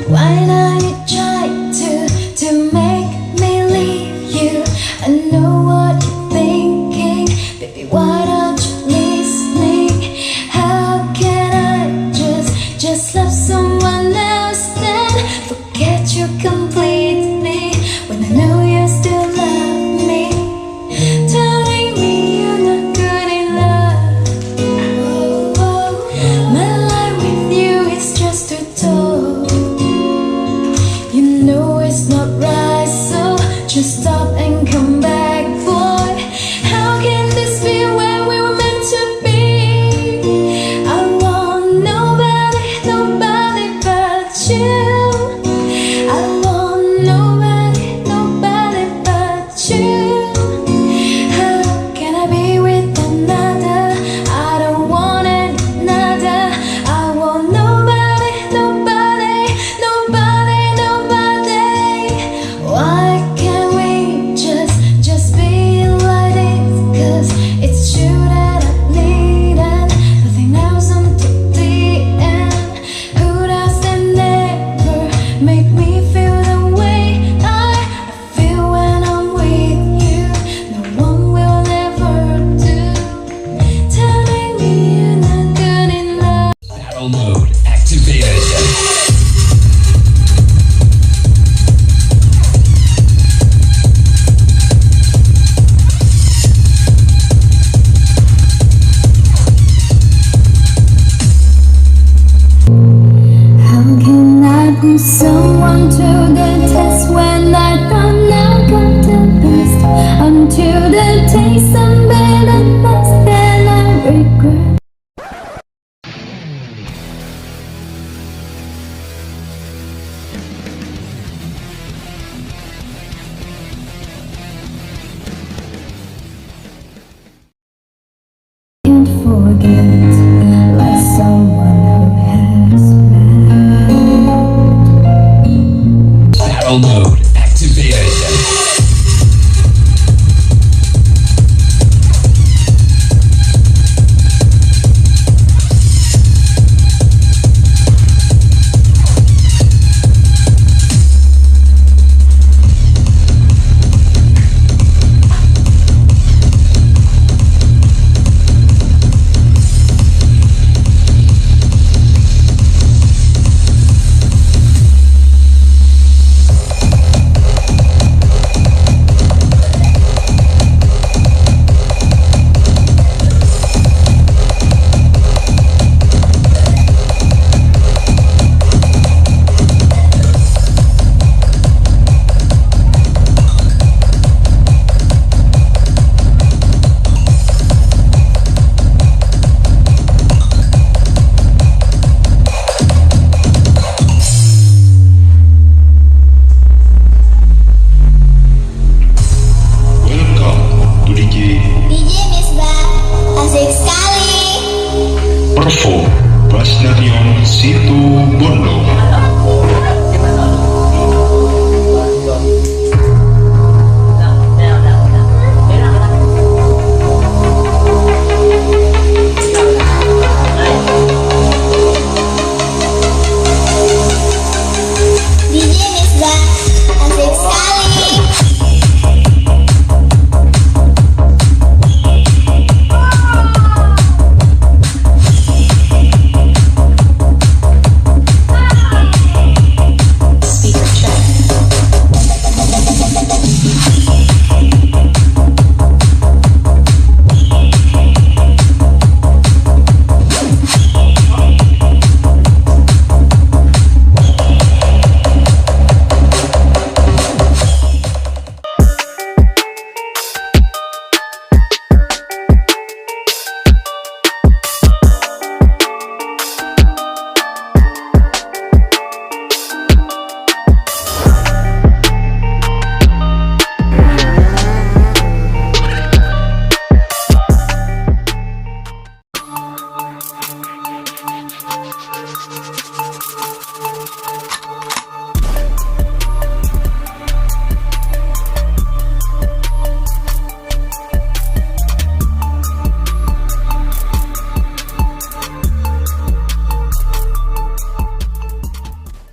Why not you try to make me leave you? I know what you're thinking, baby, why don't you listening? How can I just love someone else then forget you completely when I know you still love me? Telling me you're not good enough. My life with you is just too tall. You know it's not right, so just stop and come back, boy. How can this be where we were meant to be? I want nobody but you. I want nobody but you. How can I be with another? I don't want another. I want nobody. Why can't we just be like this? 'Cause it's you that I need and nothing else until the end. Who doesn't ever make me feel the way I feel when I'm with you? No one will ever do. Telling me you're not good enough. Battle mode activated. How can I put someone to the test when I thought now got the best? Until the taste of bitterness, then I regret. Can't forget like someone who has left. Battle mode